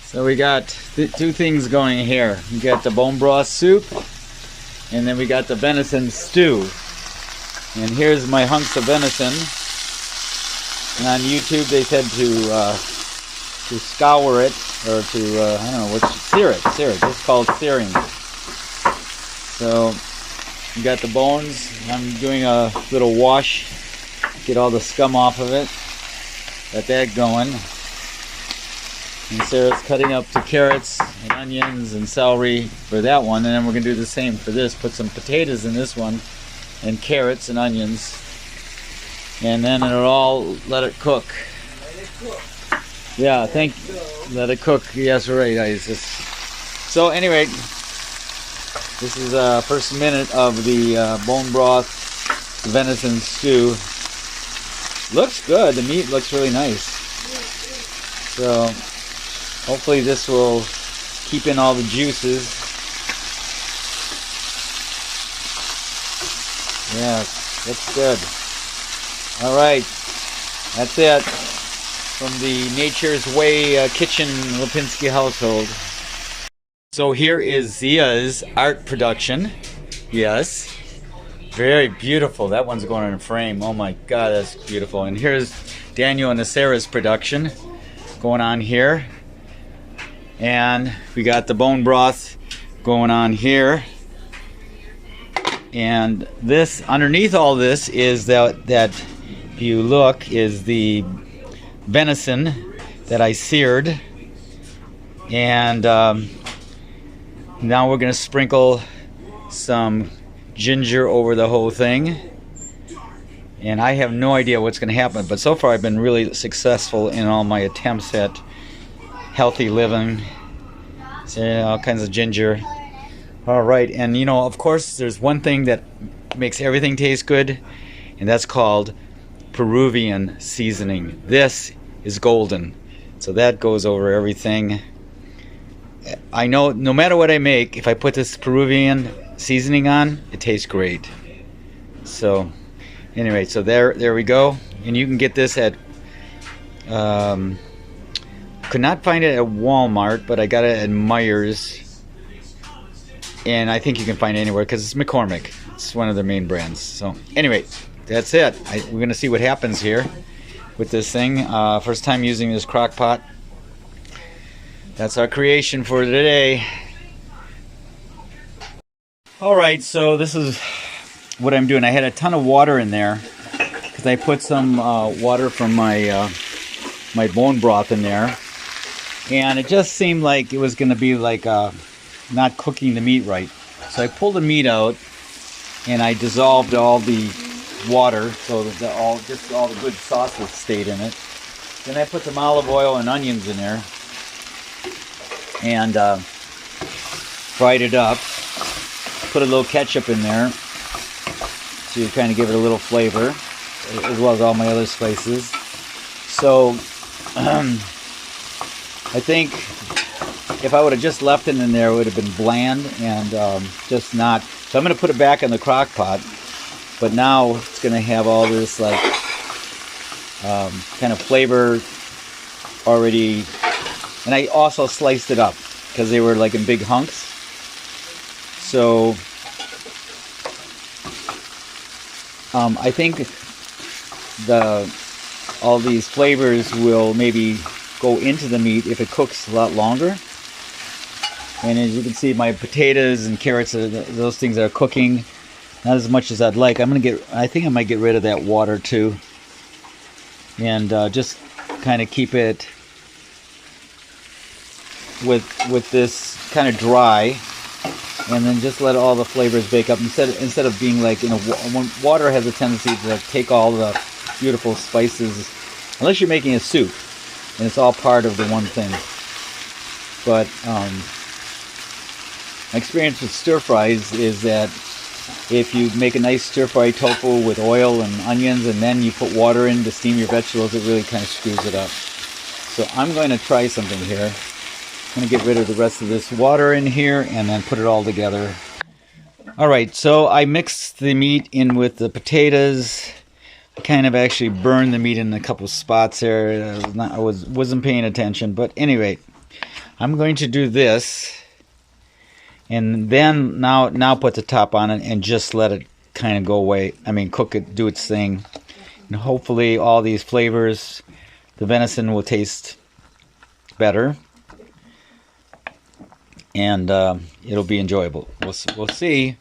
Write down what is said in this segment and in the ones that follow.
So we got two things going here. We got the bone broth soup, and then we got the venison stew. And here's my hunks of venison. And on YouTube they said to scour it, or to I don't know what, sear it. It's called searing. So we got the bones. I'm doing a little wash, get all the scum off of it. Got that going. And Sarah's cutting up the carrots and onions and celery for that one, and then we're going to do the same for this. Put some potatoes in this one, and carrots and onions, and then it'll all let it cook. Yeah, let it cook. Yes, right. So anyway, this is first minute of the bone broth venison stew. Looks good. The meat looks really nice. So hopefully this will keep in all the juices. Yeah, that's good. All right, that's it from the Nature's Way kitchen Lipinski household. So here is Zia's art production. Yes, very beautiful. That one's going in a frame. Oh my God, that's beautiful. And here's Daniel and the Sarah's production going on here. And we got the bone broth going on here. And this, underneath all this, is that if you look, is the venison that I seared. And now we're going to sprinkle some ginger over the whole thing. And I have no idea what's going to happen, but so far I've been really successful in all my attempts at healthy living. So, all kinds of ginger. All right, and you know, of course, there's one thing that makes everything taste good, and that's called Peruvian seasoning. This is golden, so that goes over everything. I know no matter what I make, if I put this Peruvian seasoning on, it tastes great. So anyway, so there we go. And you can get this at could not find it at Walmart, but I got it at Meijer's, and I think you can find it anywhere because it's McCormick. It's one of their main brands. So anyway, that's it. We're gonna see what happens here with this thing. First time using this crock pot. That's our creation for today. Alright, so this is what I'm doing. I had a ton of water in there because I put some water from my my bone broth in there, and it just seemed like it was going to be like not cooking the meat right. So I pulled the meat out and I dissolved all the water so that all the good sauces stayed in it. Then I put some olive oil and onions in there and fried it up. Put a little ketchup in there to kind of give it a little flavor, as well as all my other spices. So I think if I would have just left it in there, it would have been bland and just not. So I'm going to put it back in the crock pot, but now it's going to have all this like kind of flavor already. And I also sliced it up because they were like in big hunks. So I think all these flavors will maybe go into the meat if it cooks a lot longer. And as you can see, my potatoes and carrots, those things are cooking not as much as I'd like. I think I might get rid of that water too, and just kind of keep it with this kind of dry. And then just let all the flavors bake up instead of being like, you know, water has a tendency to take all the beautiful spices, unless you're making a soup and it's all part of the one thing. But my experience with stir fries is that if you make a nice stir fry tofu with oil and onions and then you put water in to steam your vegetables, it really kind of screws it up. So I'm going to try something here. I'm going to get rid of the rest of this water in here and then put it all together. Alright, so I mixed the meat in with the potatoes. I kind of actually burned the meat in a couple spots there. I wasn't paying attention, but anyway, I'm going to do this, and then now put the top on it and just let it kind of go away. I mean, cook it, do its thing, and hopefully all these flavors, the venison will taste better, and it'll be enjoyable. We'll see.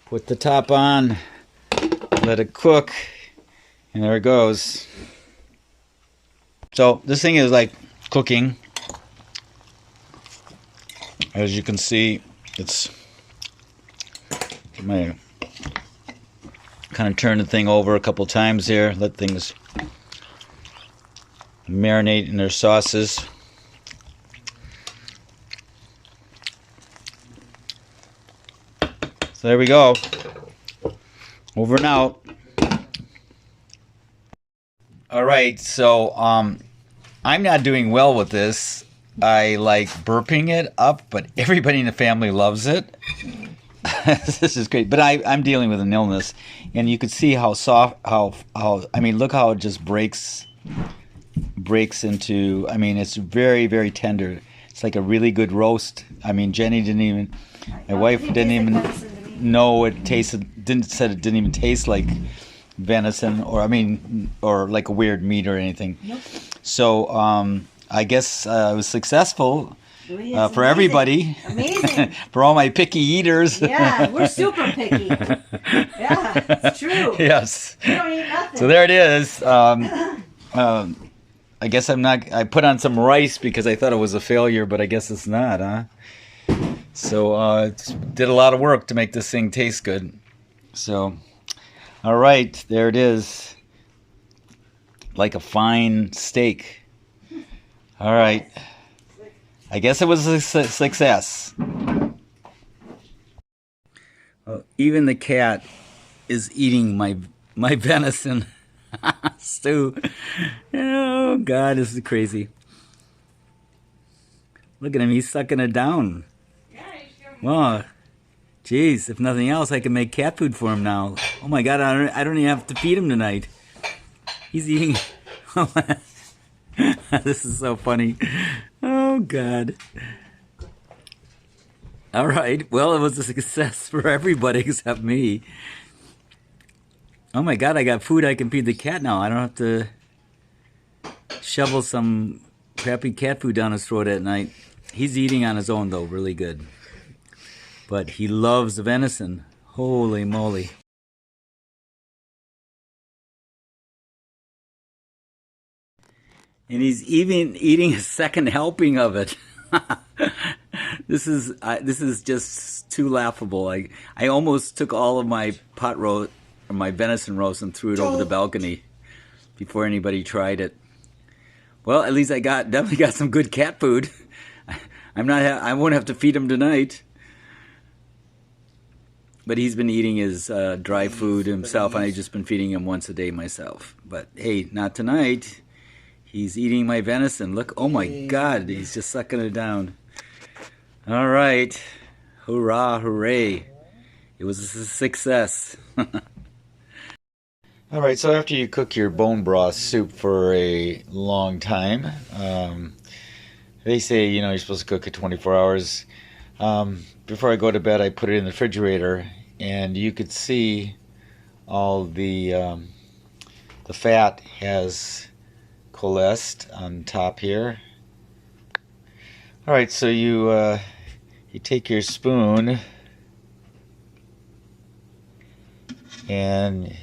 Put the top on, let it cook, and there it goes. So this thing is like cooking. As you can see, it's my kind of turn the thing over a couple times here, let things marinate in their sauces. So there we go. Over and out. All right, so I'm not doing well with this. I like burping it up, but everybody in the family loves it. This is great, but I'm dealing with an illness, and you could see how soft, how I mean, look how it just breaks into. I mean, it's very, very tender. It's like a really good roast. I mean, Jenny didn't even, my wife didn't even know it tasted. Said it didn't even taste like venison, or I mean, or like a weird meat or anything. Nope. So I guess I was successful. For everybody. Amazing. For all my picky eaters. Yeah, we're super picky. Yeah, it's true. Yes. We don't eat nothing. So there it is. I guess I put on some rice because I thought it was a failure, but I guess it's not, huh? So did a lot of work to make this thing taste good. So, all right, there it is. Like a fine steak. All right. I guess it was a success. Well, even the cat is eating my venison stew. Oh God, this is crazy. Look at him, he's sucking it down. Well, geez, if nothing else, I can make cat food for him now. Oh my God, I don't even have to feed him tonight. He's eating. This is so funny. Oh, God. All right. Well, it was a success for everybody except me. Oh, my God. I got food I can feed the cat now. I don't have to shovel some crappy cat food down his throat at night. He's eating on his own, though. Really good. But he loves the venison. Holy moly. And he's even eating a second helping of it. This is just too laughable. I almost took all of my pot roast, or my venison roast, and threw it over the balcony before anybody tried it. Well, at least I definitely got some good cat food. I won't have to feed him tonight. But he's been eating his dry food himself, and I've just been feeding him once a day myself. But hey, not tonight. He's eating my venison. Look, oh my God, he's just sucking it down. All right. Hurrah, hooray. It was a success. All right, so after you cook your bone broth soup for a long time, they say, you're supposed to cook it 24 hours. Before I go to bed, I put it in the refrigerator, and you could see all the fat has coalesced on top here. All right, so you take your spoon and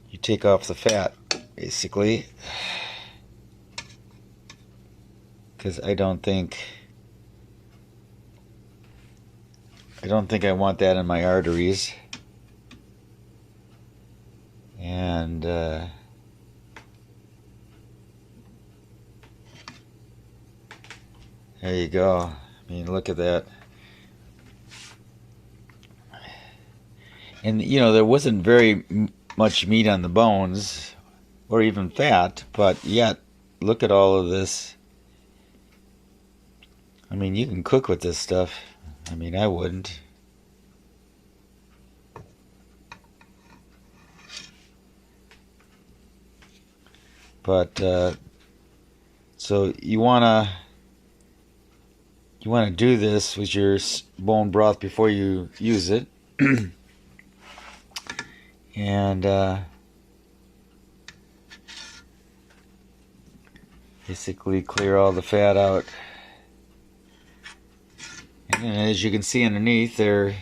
you take off the fat, basically, because I don't think I want that in my arteries. And there you go. I mean, look at that. And there wasn't very much meat on the bones or even fat, but yet look at all of this. I mean, you can cook with this stuff. I mean, I wouldn't. But it's So you wanna do this with your bone broth before you use it, and basically clear all the fat out. And as you can see underneath, there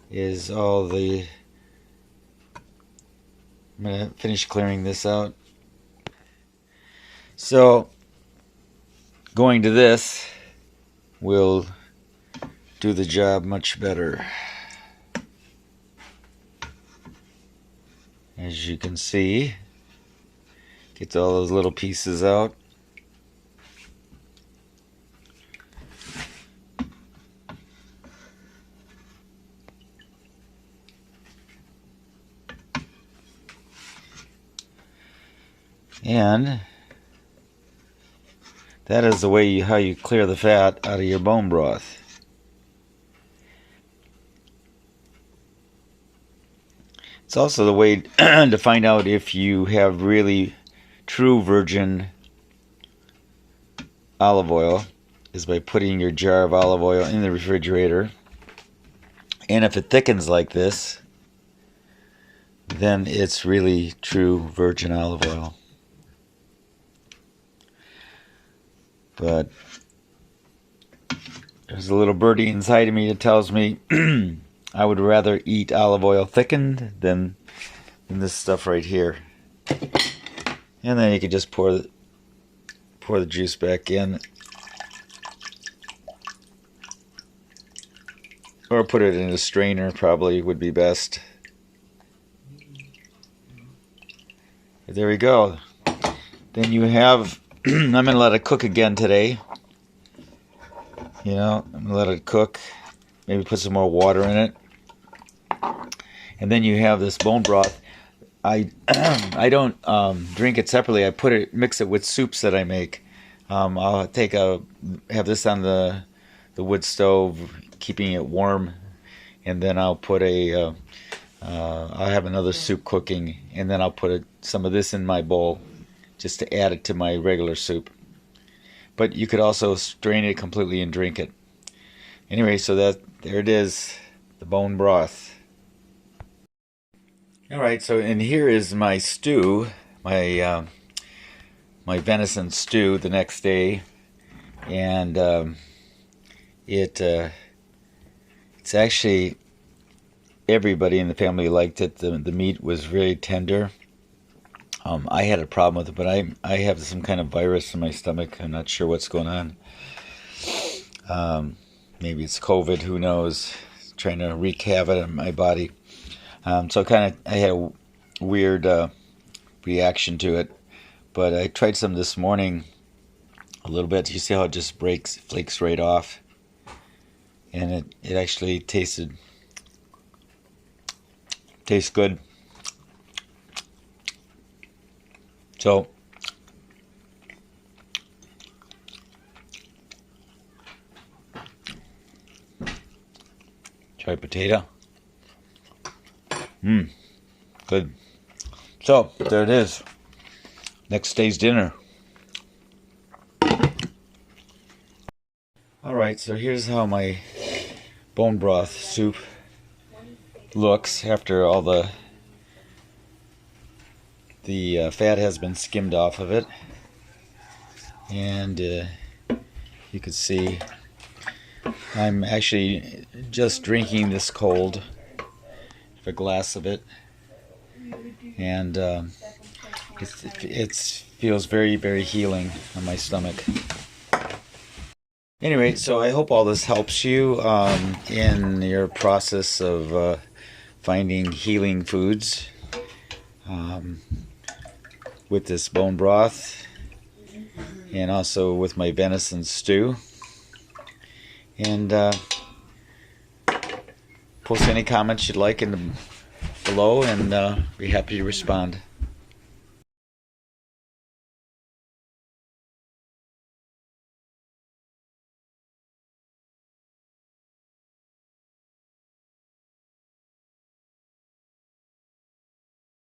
is all the. I'm gonna finish clearing this out. So going to this will do the job much better. As you can see, get all those little pieces out. And that is the way how you clear the fat out of your bone broth. It's also the way to find out if you have really true virgin olive oil is by putting your jar of olive oil in the refrigerator. And if it thickens like this, then it's really true virgin olive oil. But there's a little birdie inside of me that tells me I would rather eat olive oil thickened than this stuff right here. And then you can just pour the juice back in, or put it in a strainer. Probably would be best. But there we go. Then you have. I'm going to let it cook again today. You know, I'm going to let it cook. Maybe put some more water in it. And then you have this bone broth. I don't drink it separately. I mix it with soups that I make. I'll have this on the wood stove, keeping it warm, and then I'll put I'll have another soup cooking, and then I'll put some of this in my bowl, just to add it to my regular soup. But you could also strain it completely and drink it. Anyway, so there it is, the bone broth. Alright, so and here is my stew, my venison stew the next day. And it's actually, everybody in the family liked it. The meat was very tender. I had a problem with it, but I have some kind of virus in my stomach. I'm not sure what's going on. Maybe it's COVID, who knows, trying to wreak havoc on my body. So I had a weird reaction to it. But I tried some this morning a little bit. You see how it just flakes right off? And it actually tastes good. So try potato. Good. So there it is. Next day's dinner. Alright, so here's how my bone broth soup looks after all the fat has been skimmed off of it. And you can see I'm actually just drinking this cold, a glass of it, and it feels very, very healing on my stomach. Anyway, so I hope all this helps you in your process of finding healing foods with this bone broth, and also with my venison stew. And post any comments you'd like below, and be happy to respond.